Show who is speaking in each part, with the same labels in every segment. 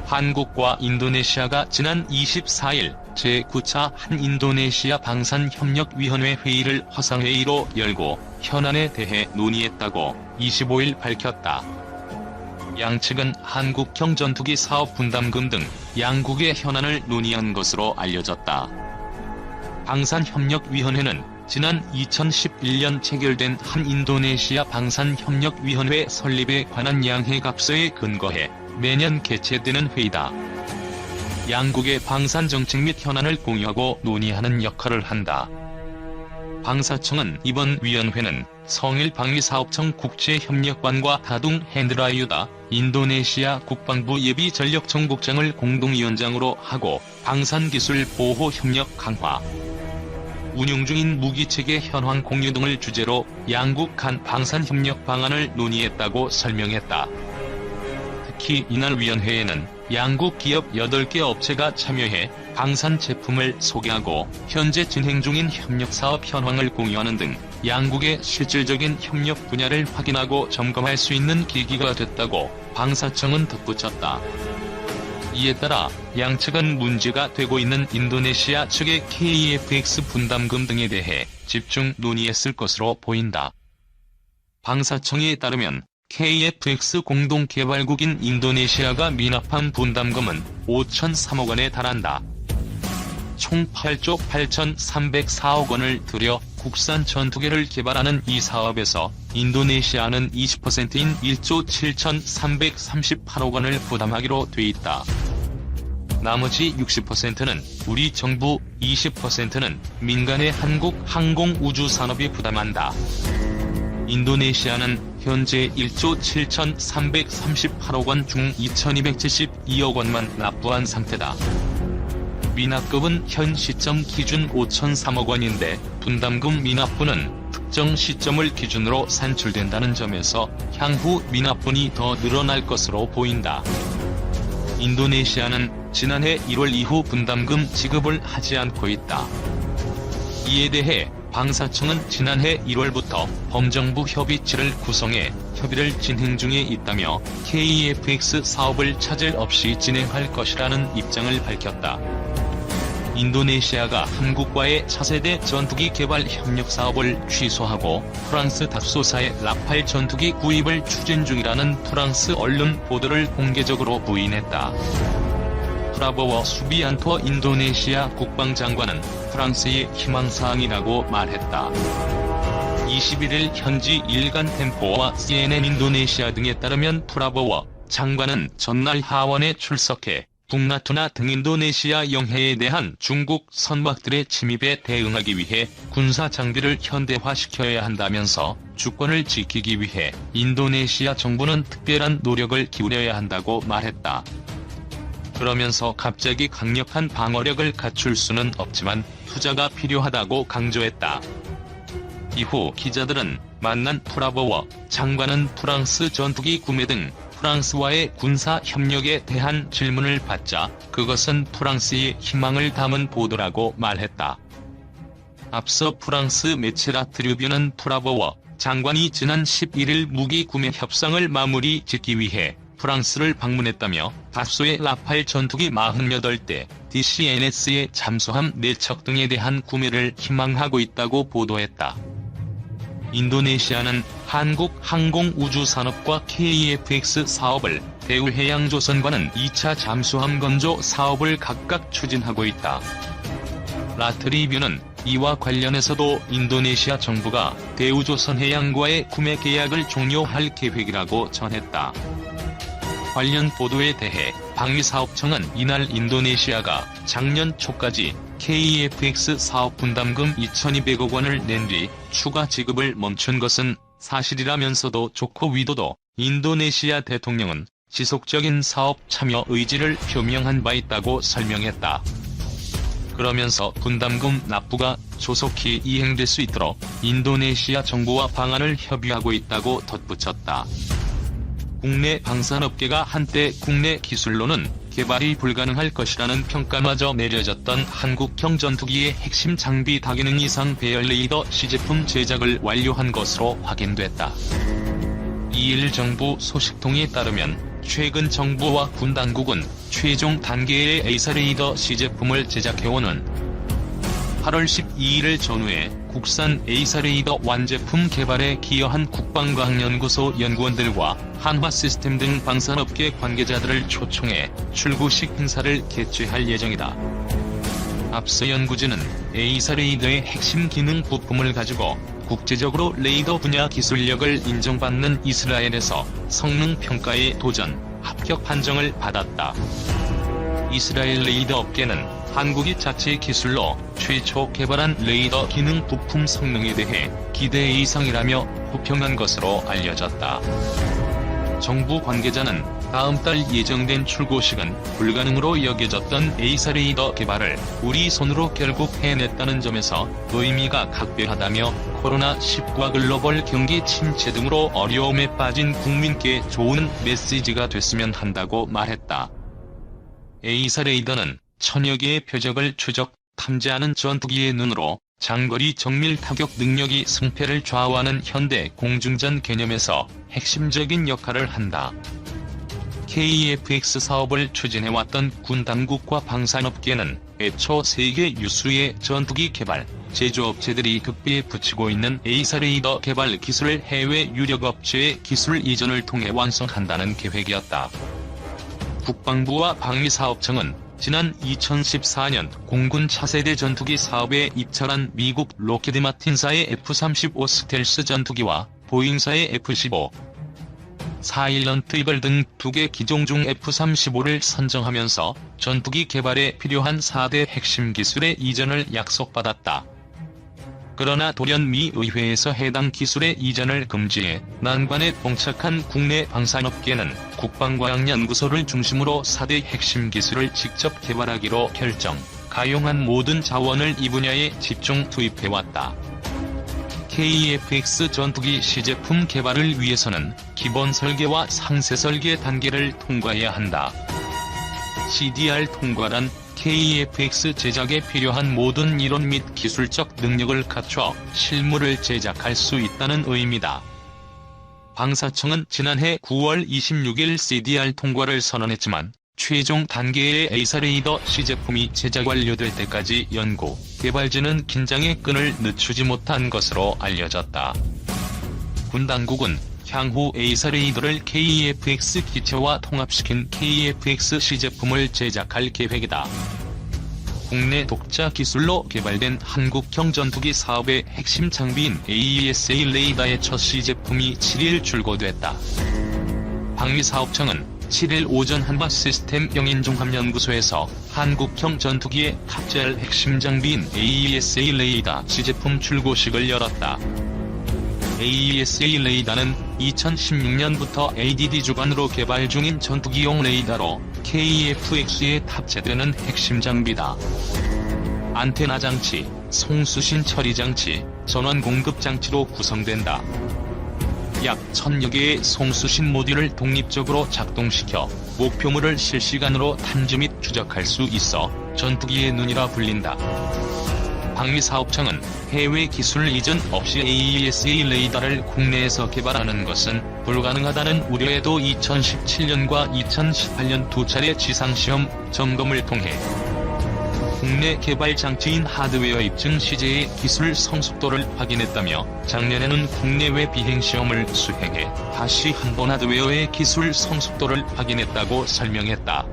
Speaker 1: 한국과 인도네시아가 지난 24일 제9차 한인도네시아 방산협력위원회 회의를 화상회의로 열고 현안에 대해 논의했다고 25일 밝혔다. 양측은 한국형 전투기 사업 분담금 등 양국의 현안을 논의한 것으로 알려졌다. 방산협력위원회는 지난 2011년 체결된 한인도네시아 방산협력위원회 설립에 관한 양해각서에 근거해 매년 개최되는 회의다. 양국의 방산정책 및 현안을 공유하고 논의하는 역할을 한다. 방사청은 이번 위원회는 성일방위사업청 국제협력관과 다둥 핸드라유다 인도네시아 국방부 예비전력청국장을 공동위원장으로 하고 방산기술 보호 협력 강화, 운용 중인 무기체계 현황 공유 등을 주제로 양국 간 방산협력 방안을 논의했다고 설명했다. 특히 이날 위원회에는 양국 기업 8개 업체가 참여해 방산 제품을 소개하고 현재 진행 중인 협력사업 현황을 공유하는 등 양국의 실질적인 협력 분야를 확인하고 점검할 수 있는 계기가 됐다고 방사청은 덧붙였다. 이에 따라 양측은 문제가 되고 있는 인도네시아 측의 KFX 분담금 등에 대해 집중 논의했을 것으로 보인다. 방사청에 따르면 KFX 공동개발국인 인도네시아가 미납한 분담금은 5,003억 원에 달한다. 총 8조 8,304억 원을 들여 국산 전투기를 개발하는 이 사업에서 인도네시아는 20%인 1조 7,338억 원을 부담하기로 돼 있다. 나머지 60%는 우리 정부, 20%는 민간의 한국 항공우주산업이 부담한다. 인도네시아는 현재 1조 7,338억 원 중 2,272억 원만 납부한 상태다. 미납금은 현 시점 기준 5,003억 원인데 분담금 미납분은 특정 시점을 기준으로 산출된다는 점에서 향후 미납분이 더 늘어날 것으로 보인다. 인도네시아는 지난해 1월 이후 분담금 지급을 하지 않고 있다. 이에 대해 방사청은 지난해 1월부터 범정부 협의체를 구성해 협의를 진행 중에 있다며 KFX 사업을 차질 없이 진행할 것이라는 입장을 밝혔다. 인도네시아가 한국과의 차세대 전투기 개발 협력 사업을 취소하고 프랑스 닥소사의 라팔 전투기 구입을 추진 중이라는 프랑스 언론 보도를 공개적으로 부인했다. 프라보워 수비안토 인도네시아 국방장관은 프랑스의 희망사항이라고 말했다. 21일 현지 일간 템포와 CNN 인도네시아 등에 따르면 프라보워 장관은 전날 하원에 출석해 북나투나 등 인도네시아 영해에 대한 중국 선박들의 침입에 대응하기 위해 군사 장비를 현대화시켜야 한다면서 주권을 지키기 위해 인도네시아 정부는 특별한 노력을 기울여야 한다고 말했다. 그러면서 갑자기 강력한 방어력을 갖출 수는 없지만 투자가 필요하다고 강조했다. 이후 기자들은 만난 프라보워 장관은 프랑스 전투기 구매 등 프랑스와의 군사 협력에 대한 질문을 받자 그것은 프랑스의 희망을 담은 보도라고 말했다. 앞서 프랑스 매체 라트류뷰는 프라보워 장관이 지난 11일 무기 구매 협상을 마무리 짓기 위해 프랑스를 방문했다며 다소의 라팔 전투기 48대, DCNS의 잠수함 4척 등에 대한 구매를 희망하고 있다고 보도했다. 인도네시아는 한국 항공우주산업과 KFX 사업을, 대우해양조선과는 2차 잠수함 건조 사업을 각각 추진하고 있다. 라트리뷰는 이와 관련해서도 인도네시아 정부가 대우조선해양과의 구매 계약을 종료할 계획이라고 전했다. 관련 보도에 대해 방위사업청은 이날 인도네시아가 작년 초까지 KFX 사업 분담금 2,200억 원을 낸 뒤 추가 지급을 멈춘 것은 사실이라면서도 조코 위도도 인도네시아 대통령은 지속적인 사업 참여 의지를 표명한 바 있다고 설명했다. 그러면서 분담금 납부가 조속히 이행될 수 있도록 인도네시아 정부와 방안을 협의하고 있다고 덧붙였다. 국내 방산업계가 한때 국내 기술로는 개발이 불가능할 것이라는 평가마저 내려졌던 한국형 전투기의 핵심 장비 다기능 이상 배열 레이더 시제품 제작을 완료한 것으로 확인됐다. 2일 정부 소식통에 따르면 최근 정부와 군 당국은 최종 단계의 에이사레이더 C제품을 제작해오는 8월 12일을 전후해 국산 에이사레이더 완제품 개발에 기여한 국방과학연구소 연구원들과 한화시스템 등 방산업계 관계자들을 초청해 출고식 행사를 개최할 예정이다. 앞서 연구진은 에이사레이더의 핵심 기능 부품을 가지고 국제적으로 레이더 분야 기술력을 인정받는 이스라엘에서 성능 평가에 도전, 합격 판정을 받았다. 이스라엘 레이더 업계는 한국이 자체 기술로 최초 개발한 레이더 기능 부품 성능에 대해 기대 이상이라며 호평한 것으로 알려졌다. 정부 관계자는 다음 달 예정된 출고식은 불가능으로 여겨졌던 에이사레이더 개발을 우리 손으로 결국 해냈다는 점에서 의미가 각별하다며 코로나19와 글로벌 경기 침체 등으로 어려움에 빠진 국민께 좋은 메시지가 됐으면 한다고 말했다. 에이사레이더는 천여 개의 표적을 추적, 탐지하는 전투기의 눈으로 장거리 정밀 타격 능력이 승패를 좌우하는 현대 공중전 개념에서 핵심적인 역할을 한다. KF-X 사업을 추진해왔던 군 당국과 방산업계는 애초 세계 유수의 전투기 개발, 제조업체들이 극비에 붙이고 있는 에이사레이더 개발 기술을 해외 유력업체의 기술 이전을 통해 완성한다는 계획이었다. 국방부와 방위사업청은 지난 2014년 공군 차세대 전투기 사업에 입찰한 미국 로키드 마틴사의 F-35 스텔스 전투기와 보잉사의 F-15, 사일런트 이글 등 2개 기종 중 F-35를 선정하면서 전투기 개발에 필요한 4대 핵심 기술의 이전을 약속받았다. 그러나 돌연 미 의회에서 해당 기술의 이전을 금지해 난관에 봉착한 국내 방산업계는 국방과학연구소를 중심으로 4대 핵심 기술을 직접 개발하기로 결정, 가용한 모든 자원을 이 분야에 집중 투입해왔다. KF-X 전투기 C제품 개발을 위해서는 기본 설계와 상세 설계 단계를 통과해야 한다. CDR 통과란 KF-X 제작에 필요한 모든 이론 및 기술적 능력을 갖춰 실물을 제작할 수 있다는 의미다. 방사청은 지난해 9월 26일 CDR 통과를 선언했지만 최종 단계의 에이사레이더 C제품이 제작 완료될 때까지 연구, 개발진은 긴장의 끈을 늦추지 못한 것으로 알려졌다. 군 당국은 향후 에이사레이더를 KF-X 기체와 통합시킨 KF-X C제품을 제작할 계획이다. 국내 독자 기술로 개발된 한국형 전투기 사업의 핵심 장비인 AESA 레이더의 첫 C제품이 7일 출고됐다. 방위사업청은 7일 오전 한화시스템 영인종합연구소에서 한국형 전투기에 탑재할 핵심 장비인 AESA 레이더 C제품 출고식을 열었다. AESA 레이더는 2016년부터 ADD 주관으로 개발 중인 전투기용 레이더로 KF-X에 탑재되는 핵심 장비다. 안테나 장치, 송수신 처리 장치, 전원 공급 장치로 구성된다. 약 1000여 개의 송수신 모듈을 독립적으로 작동시켜 목표물을 실시간으로 탐지 및 추적할 수 있어 전투기의 눈이라 불린다. 방위사업청은 해외 기술 이전 없이 AESA 레이더를 국내에서 개발하는 것은 불가능하다는 우려에도 2017년과 2018년 두 차례 지상시험 점검을 통해 국내 개발 장치인 하드웨어 입증 시제의 기술 성숙도를 확인했다며 작년에는 국내외 비행시험을 수행해 다시 한번 하드웨어의 기술 성숙도를 확인했다고 설명했다.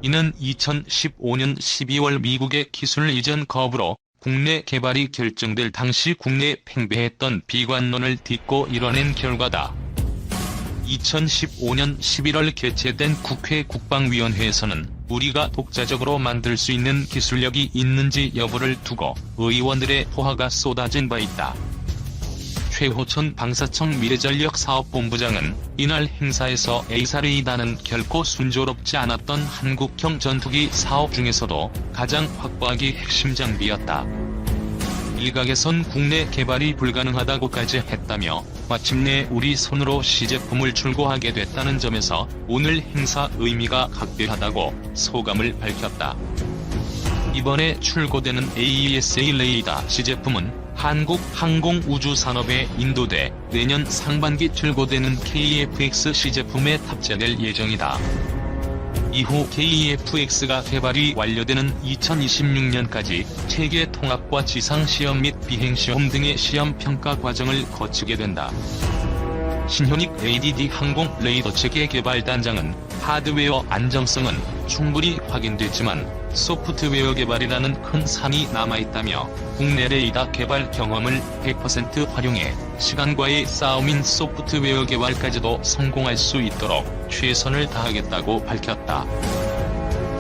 Speaker 1: 이는 2015년 12월 미국의 기술 이전 거부로 국내 개발이 결정될 당시 국내에 팽배했던 비관론을 딛고 이뤄낸 결과다. 2015년 11월 개최된 국회 국방위원회에서는 우리가 독자적으로 만들 수 있는 기술력이 있는지 여부를 두고 의원들의 포화가 쏟아진 바 있다. 최호천 방사청 미래전력사업본부장은 이날 행사에서 에이사레이더는 결코 순조롭지 않았던 한국형 전투기 사업 중에서도 가장 확보하기 핵심 장비였다. 일각에선 국내 개발이 불가능하다고까지 했다며 마침내 우리 손으로 C제품을 출고하게 됐다는 점에서 오늘 행사 의미가 각별하다고 소감을 밝혔다. 이번에 출고되는 AESA 레이더 C제품은 한국 항공우주산업에 인도돼 내년 상반기 출고되는 KF-X 시제품에 탑재될 예정이다. 이후 KF-X가 개발이 완료되는 2026년까지 체계 통합과 지상시험 및 비행시험 등의 시험 평가 과정을 거치게 된다. 신현익 ADD 항공 레이더 체계 개발 단장은 하드웨어 안정성은 충분히 확인됐지만 소프트웨어 개발이라는 큰 산이 남아있다며 국내 레이더 개발 경험을 100% 활용해 시간과의 싸움인 소프트웨어 개발까지도 성공할 수 있도록 최선을 다하겠다고 밝혔다.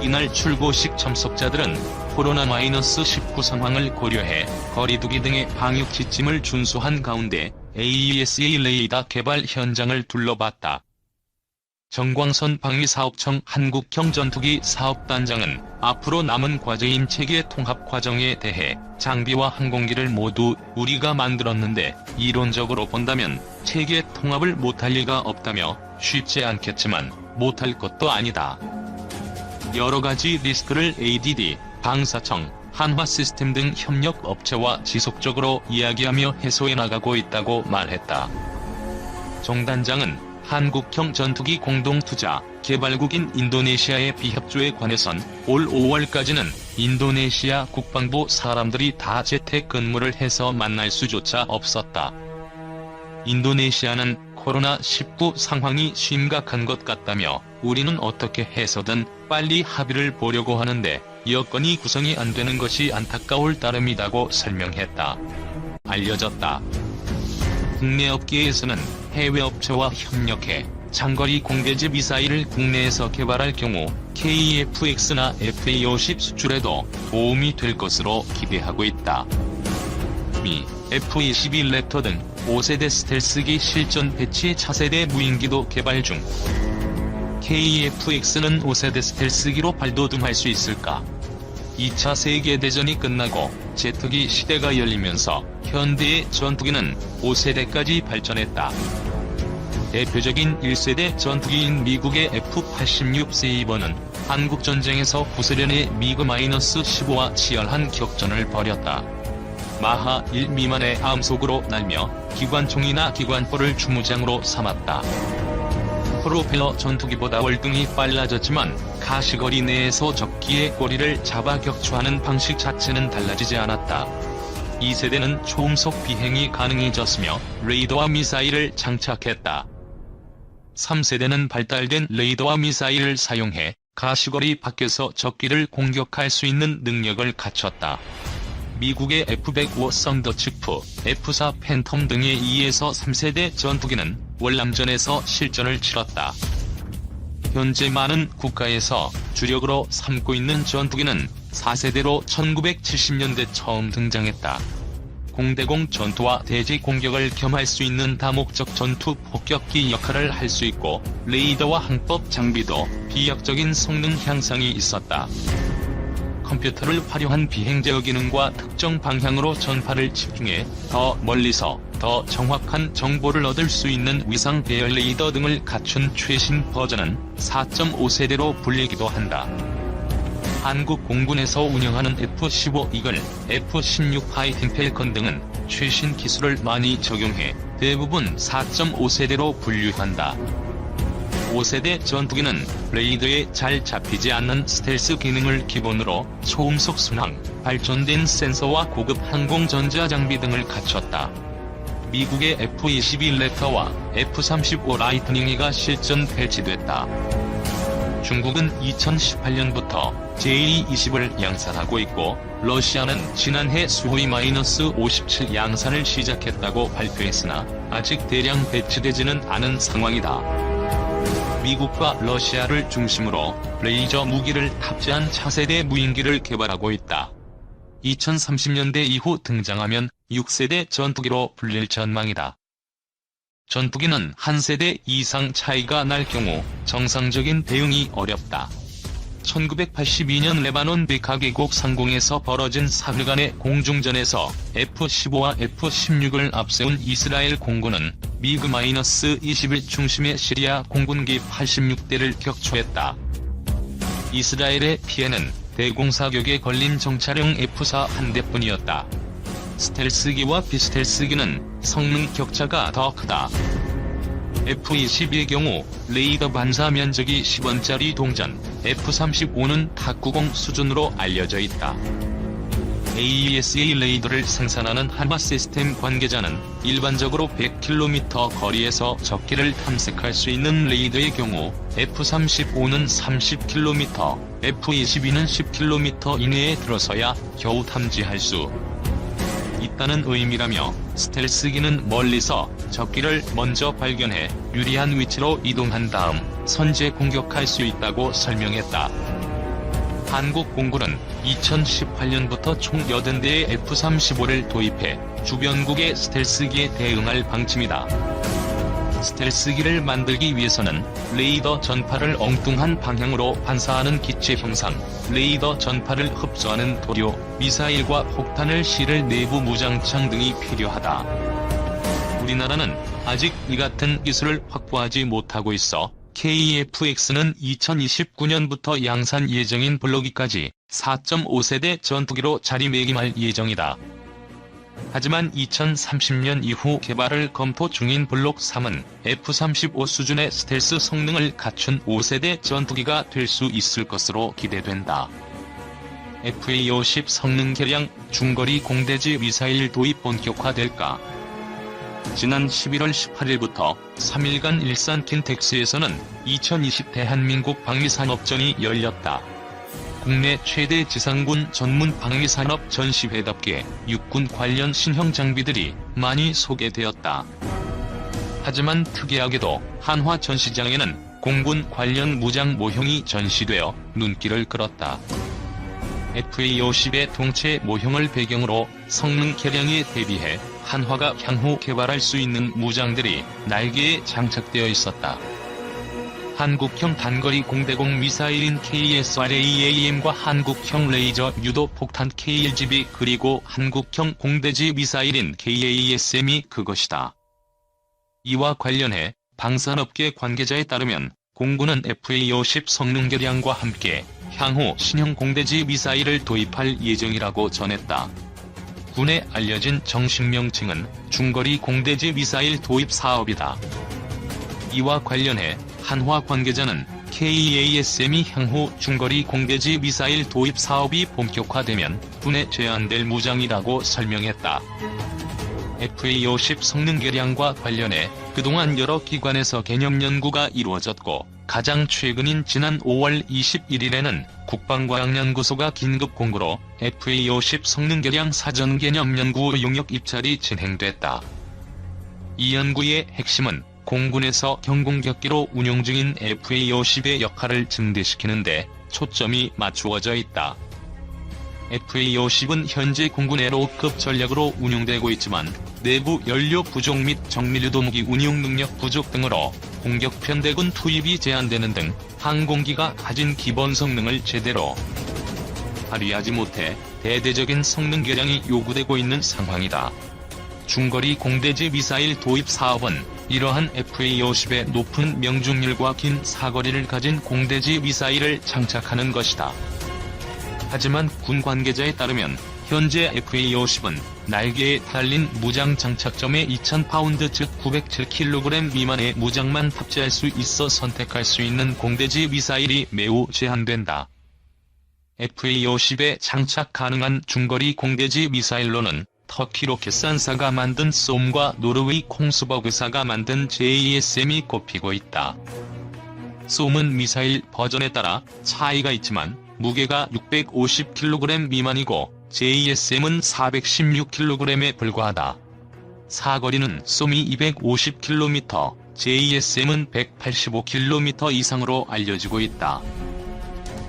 Speaker 1: 이날 출고식 참석자들은 코로나-19 상황을 고려해 거리두기 등의 방역 지침을 준수한 가운데 AESA 레이더 개발 현장을 둘러봤다. 정광선 방위사업청 한국형 전투기 사업단장은 앞으로 남은 과제인 체계 통합 과정에 대해 장비와 항공기를 모두 우리가 만들었는데 이론적으로 본다면 체계 통합을 못할 리가 없다며 쉽지 않겠지만 못할 것도 아니다. 여러 가지 리스크를 ADD, 방사청, 한화시스템 등 협력 업체와 지속적으로 이야기하며 해소해 나가고 있다고 말했다. 정 단장은 한국형 전투기 공동투자 개발국인 인도네시아의 비협조에 관해선 올 5월까지는 인도네시아 국방부 사람들이 다 재택근무를 해서 만날 수조차 없었다. 인도네시아는 코로나19 상황이 심각한 것 같다며 우리는 어떻게 해서든 빨리 합의를 보려고 하는데 여건이 구성이 안 되는 것이 안타까울 따름이다고 설명했다. 알려졌다. 국내 업계에서는 해외 업체와 협력해 장거리 공대지 미사일을 국내에서 개발할 경우 KF-X나 FA-50 수출에도 도움이 될 것으로 기대하고 있다. 미, F-21 랩터 등 5세대 스텔스기 실전 배치 차세대 무인기도 개발 중. KF-X는 5세대 스텔스기로 발돋움할 수 있을까? 2차 세계대전이 끝나고 제트기 시대가 열리면서 현대의 전투기는 5세대까지 발전했다. 대표적인 1세대 전투기인 미국의 F-86 세이버는 한국전쟁에서 구소련의 미그-15와 치열한 격전을 벌였다. 마하 1 미만의 함속으로 날며 기관총이나 기관포를 주무장으로 삼았다. 프로펠러 전투기보다 월등히 빨라졌지만 가시거리 내에서 적기의 꼬리를 잡아 격추하는 방식 자체는 달라지지 않았다. 2세대는 초음속 비행이 가능해졌으며 레이더와 미사일을 장착했다. 3세대는 발달된 레이더와 미사일을 사용해 가시거리 밖에서 적기를 공격할 수 있는 능력을 갖췄다. 미국의 F-105 썬더치프, F-4 팬텀 등의 2에서 3세대 전투기는 월남전에서 실전을 치렀다. 현재 많은 국가에서 주력으로 삼고 있는 전투기는 4세대로 1970년대 처음 등장했다. 공대공 전투와 대지 공격을 겸할 수 있는 다목적 전투 폭격기 역할을 할 수 있고 레이더와 항법 장비도 비약적인 성능 향상이 있었다. 컴퓨터를 활용한 비행제어 기능과 특정 방향으로 전파를 집중해 더 멀리서 더 정확한 정보를 얻을 수 있는 위상 배열 레이더 등을 갖춘 최신 버전은 4.5세대로 불리기도 한다. 한국 공군에서 운영하는 F-15 이글, F-16 파이팅 펠컨 등은 최신 기술을 많이 적용해 대부분 4.5세대로 분류한다. 5세대 전투기는 레이더에 잘 잡히지 않는 스텔스 기능을 기본으로 초음속 순항, 발전된 센서와 고급 항공 전자장비 등을 갖췄다. 미국의 F-21 랩터와 F-35 라이트닝이가 실전 배치됐다. 중국은 2018년부터 JE-20을 양산하고 있고 러시아는 지난해 수호이-57 양산을 시작했다고 발표했으나 아직 대량 배치되지는 않은 상황이다. 미국과 러시아를 중심으로 레이저 무기를 탑재한 차세대 무인기를 개발하고 있다. 2030년대 이후 등장하면 6세대 전투기로 불릴 전망이다. 전투기는 한 세대 이상 차이가 날 경우 정상적인 대응이 어렵다. 1982년 레바논 백하계곡 상공에서 벌어진 사흘 간의 공중전에서 F-15와 F-16을 앞세운 이스라엘 공군은 미그-21 중심의 시리아 공군기 86대를 격추했다. 이스라엘의 피해는 대공사격에 걸린 정찰용 F-4 한 대뿐이었다. 스텔스기와 비스텔스기는 성능 격차가 더 크다. F-22의 경우 레이더 반사 면적이 10원짜리 동전, F-35는 탁구공 수준으로 알려져 있다. AESA 레이더를 생산하는 한화 시스템 관계자는 일반적으로 100km 거리에서 적기를 탐색할 수 있는 레이더의 경우 F-35는 30km, F-22는 10km 이내에 들어서야 겨우 탐지할 수 있다는 의미라며, 스텔스기는 멀리서 적기를 먼저 발견해 유리한 위치로 이동한 다음 선제 공격할 수 있다고 설명했다. 한국 공군은 2018년부터 총 80대의 F-35를 도입해 주변국의 스텔스기에 대응할 방침이다. 스텔스기를 만들기 위해서는 레이더 전파를 엉뚱한 방향으로 반사하는 기체 형상, 레이더 전파를 흡수하는 도료, 미사일과 폭탄을 실을 내부 무장창 등이 필요하다. 우리나라는 아직 이 같은 기술을 확보하지 못하고 있어 KF-X는 2029년부터 양산 예정인 블록2까지 4.5세대 전투기로 자리매김할 예정이다. 하지만 2030년 이후 개발을 검토 중인 블록3은 F-35 수준의 스텔스 성능을 갖춘 5세대 전투기가 될 수 있을 것으로 기대된다. FA-50 성능 개량, 중거리 공대지 미사일 도입 본격화될까? 지난 11월 18일부터 3일간 일산 킨텍스에서는 2020 대한민국 방위산업전이 열렸다. 국내 최대 지상군 전문 방위산업 전시회답게 육군 관련 신형 장비들이 많이 소개되었다. 하지만 특이하게도 한화 전시장에는 공군 관련 무장 모형이 전시되어 눈길을 끌었다. FA-50의 동체 모형을 배경으로 성능 개량에 대비해 한화가 향후 개발할 수 있는 무장들이 날개에 장착되어 있었다. 한국형 단거리 공대공 미사일인 KSRAAM과 한국형 레이저 유도 폭탄 KLGB 그리고 한국형 공대지 미사일인 KASM이 그것이다. 이와 관련해 방산업계 관계자에 따르면 공군은 FA-50 성능 개량과 함께 향후 신형 공대지 미사일을 도입할 예정이라고 전했다. 군에 알려진 정식 명칭은 중거리 공대지 미사일 도입 사업이다. 이와 관련해 한화 관계자는 KASM이 향후 중거리 공대지 미사일 도입 사업이 본격화되면 군에 제한될 무장이라고 설명했다. FA-50 성능 개량과 관련해 그동안 여러 기관에서 개념 연구가 이루어졌고, 가장 최근인 지난 5월 21일에는 국방과학연구소가 긴급 공고로 FA-50 성능 개량 사전 개념 연구 용역 입찰이 진행됐다. 이 연구의 핵심은 공군에서 경공격기로 운용 중인 FA-50의 역할을 증대시키는 데 초점이 맞추어져 있다. FA-50은 현재 공군 에로급 전략으로 운용되고 있지만 내부 연료 부족 및 정밀유도무기 운용 능력 부족 등으로 공격 편대군 투입이 제한되는 등 항공기가 가진 기본 성능을 제대로 발휘하지 못해 대대적인 성능 개량이 요구되고 있는 상황이다. 중거리 공대지 미사일 도입 사업은 이러한 FA-50의 높은 명중률과 긴 사거리를 가진 공대지 미사일을 장착하는 것이다. 하지만 군 관계자에 따르면 현재 FA-50은 날개에 달린 무장 장착점에 2000파운드 즉 907kg 미만의 무장만 탑재할 수 있어 선택할 수 있는 공대지 미사일이 매우 제한된다. FA-50에 장착 가능한 중거리 공대지 미사일로는 터키 로켓산사가 만든 솜과 노르웨이 콩스버그사가 만든 JSM이 꼽히고 있다. 솜은 미사일 버전에 따라 차이가 있지만 무게가 650kg 미만이고 JSM은 416kg에 불과하다. 사거리는 솜이 250km, JSM은 185km 이상으로 알려지고 있다.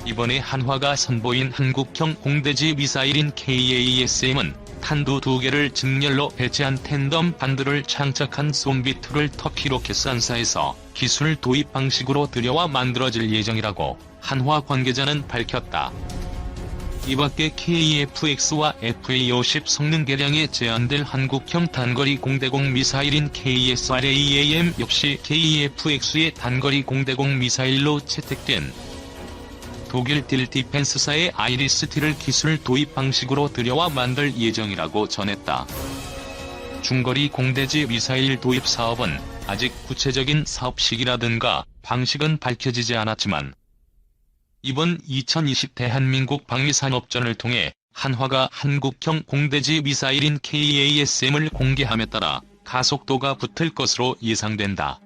Speaker 1: 이번에 한화가 선보인 한국형 공대지 미사일인 KASM은 탄두 2개를 직렬로 배치한 텐덤 반도를 장착한 솜B2를 터키 로켓산사에서 기술 도입 방식으로 들여와 만들어질 예정이라고 한화 관계자는 밝혔다. 이밖에 KF-X와 FA-50 성능 개량에 제한될 한국형 단거리 공대공 미사일인 KSRAAM 역시 KF-X의 단거리 공대공 미사일로 채택된 독일 딜 디펜스사의 아이리스-T를 기술 도입 방식으로 들여와 만들 예정이라고 전했다. 중거리 공대지 미사일 도입 사업은 아직 구체적인 사업 시기라든가 방식은 밝혀지지 않았지만 이번 2020 대한민국 방위산업전을 통해 한화가 한국형 공대지 미사일인 KASM을 공개함에 따라 가속도가 붙을 것으로 예상된다.